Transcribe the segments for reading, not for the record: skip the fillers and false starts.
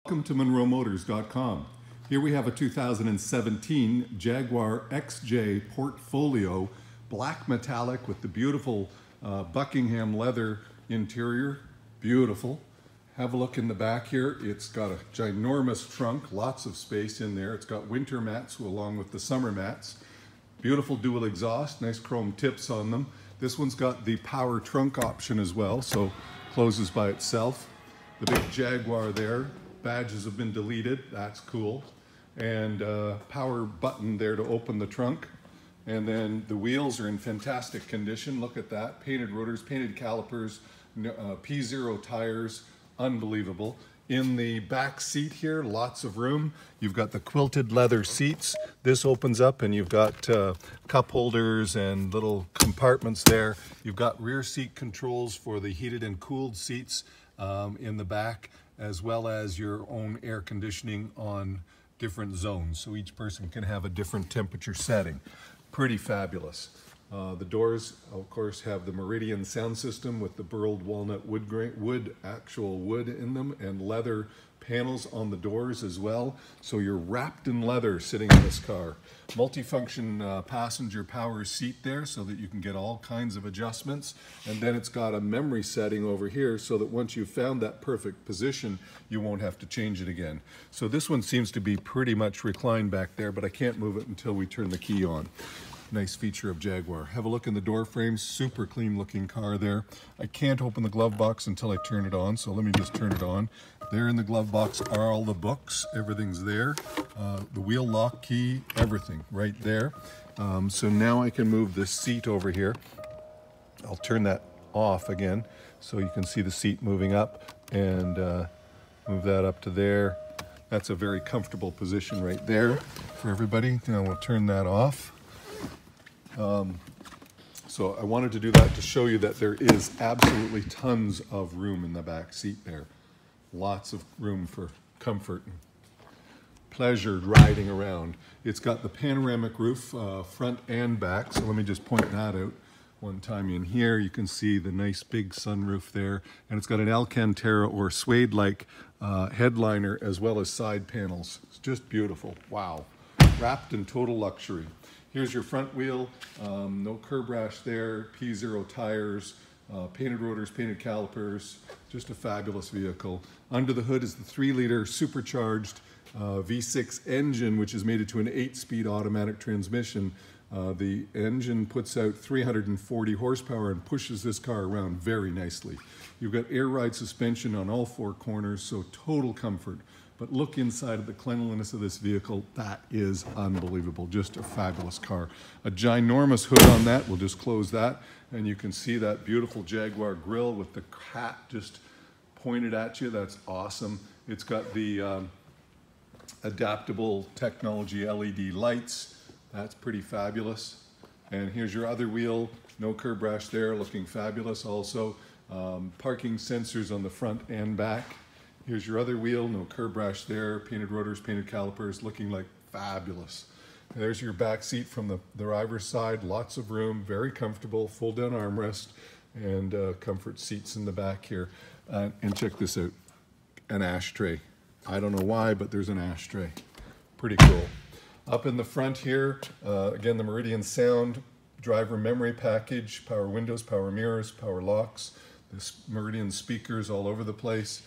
Welcome to MunroMotors.com. Here we have a 2017 Jaguar XJ Portfolio, black metallic with the beautiful Buckingham leather interior. Beautiful. Have a look in the back here. It's got a ginormous trunk, lots of space in there. It's got winter mats along with the summer mats. Beautiful dual exhaust, nice chrome tips on them. This one's got the power trunk option as well, so closes by itself. The big Jaguar there. Badges have been deleted, that's cool. And power button there to open the trunk. And then the wheels are in fantastic condition, look at that. Painted rotors, painted calipers, P0 tires, unbelievable. In the back seat here, lots of room. You've got the quilted leather seats. This opens up and you've got cup holders and little compartments there. You've got rear seat controls for the heated and cooled seats in the back, as well as your own air conditioning on different zones. So each person can have a different temperature setting. Pretty fabulous. The doors, of course, have the Meridian sound system with the burled walnut actual wood in them, and leather panels on the doors as well. So you're wrapped in leather sitting in this car. Multifunction passenger power seat there so that you can get all kinds of adjustments. And then it's got a memory setting over here so that once you've found that perfect position, you won't have to change it again. So this one seems to be pretty much reclined back there, but I can't move it until we turn the key on. Nice feature of Jaguar. Have a look in the door frames, super clean looking car there. I can't open the glove box until I turn it on, so let me just turn it on. There in the glove box are all the books, everything's there. The wheel lock key, everything right there. So now I can move this seat over here. I'll turn that off again so you can see the seat moving up, and move that up to there. That's a very comfortable position right there for everybody. Now we'll turn that off. So I wanted to do that to show you that there is absolutely tons of room in the back seat there. Lots of room for comfort and pleasure riding around. It's got the panoramic roof, front and back, so let me just point that out. One time in here, you can see the nice big sunroof there, and it's got an Alcantara or suede-like headliner as well as side panels. It's just beautiful. Wow. Wrapped in total luxury. Here's your front wheel, no curb rash there, P0 tires, painted rotors, painted calipers, just a fabulous vehicle. Under the hood is the 3-liter supercharged V6 engine, which is mated to an 8-speed automatic transmission. The engine puts out 340 horsepower and pushes this car around very nicely. You've got air ride suspension on all 4 corners, so total comfort. But look inside of the cleanliness of this vehicle. That is unbelievable. Just a fabulous car. A ginormous hood on that. We'll just close that. And you can see that beautiful Jaguar grille with the hat just pointed at you. That's awesome. It's got the adaptable technology LED lights. That's pretty fabulous. And here's your other wheel. No curb rash there. Looking fabulous also. Parking sensors on the front and back. Here's your other wheel, no curb rash there, painted rotors, painted calipers, looking like fabulous. And there's your back seat from the driver's side, lots of room, very comfortable, fold down armrest, and comfort seats in the back here. And check this out, an ashtray. I don't know why, but there's an ashtray. Pretty cool. Up in the front here, again, the Meridian Sound driver memory package, power windows, power mirrors, power locks, this Meridian speakers all over the place.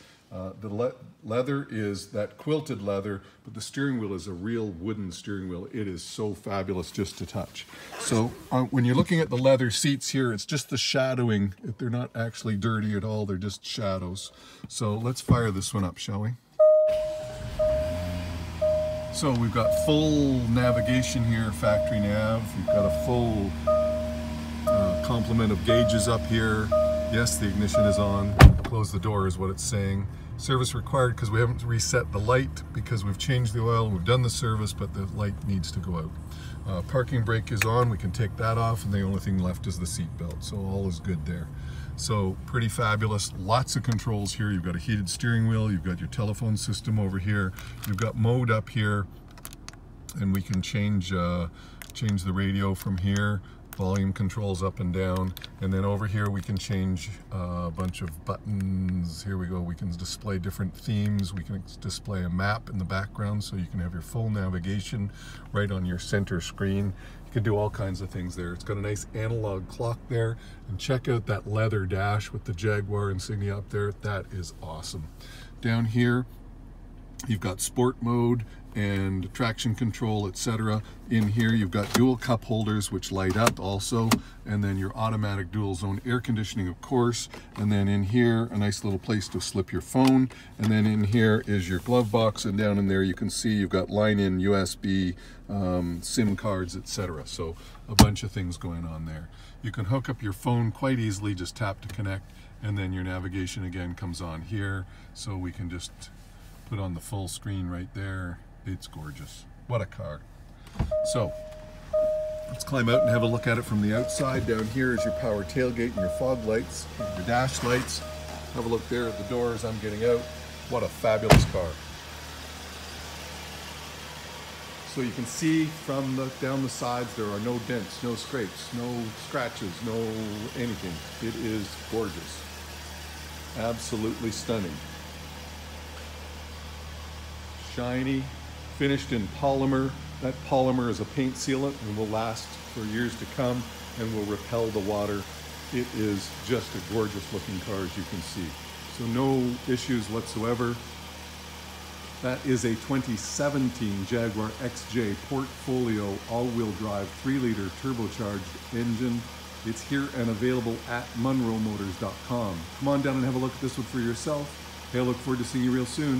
The leather is that quilted leather, but the steering wheel is a real wooden steering wheel. It is so fabulous just to touch. So when you're looking at the leather seats here, it's just the shadowing. They're not actually dirty at all, they're just shadows. So let's fire this one up, shall we? So we've got full navigation here, factory nav. We've got a full complement of gauges up here. Yes, the ignition is on. Close the door is what it's saying. Service required because we haven't reset the light because we've changed the oil, we've done the service, but the light needs to go out. Parking brake is on, we can take that off, and the only thing left is the seat belt, so all is good there. So pretty fabulous, lots of controls here. You've got a heated steering wheel, you've got your telephone system over here, you've got mode up here, and we can change the radio from here. volume controls up and down, and then over here we can change a bunch of buttons. Here we go. We can display different themes. We can display a map in the background so you can have your full navigation right on your center screen. You can do all kinds of things there. It's got a nice analog clock there, and check out that leather dash with the Jaguar insignia up there. That is awesome. Down here you've got sport mode and traction control, etc. In here you've got dual cup holders which light up also, and then your automatic dual zone air conditioning, of course, and then in here a nice little place to slip your phone, and then in here is your glove box, and down in there you can see you've got line-in USB, SIM cards, etc. So a bunch of things going on there. You can hook up your phone quite easily, just tap to connect, and then your navigation again comes on here, so we can just put on the full screen right there. It's gorgeous. What a car. So let's climb out and have a look at it from the outside. Down here is your power tailgate and your fog lights, your dash lights. Have a look there at the doors. I'm getting out. What a fabulous car. So you can see from down the sides there are no dents, no scrapes, no scratches, no anything. It is gorgeous. Absolutely stunning. Shiny, finished in polymer. That polymer is a paint sealant and will last for years to come and will repel the water. It is just a gorgeous looking car, as you can see. So no issues whatsoever. That is a 2017 Jaguar XJ Portfolio all-wheel drive 3-liter turbocharged engine. It's here and available at munromotors.com. Come on down and have a look at this one for yourself. Hey, I look forward to seeing you real soon.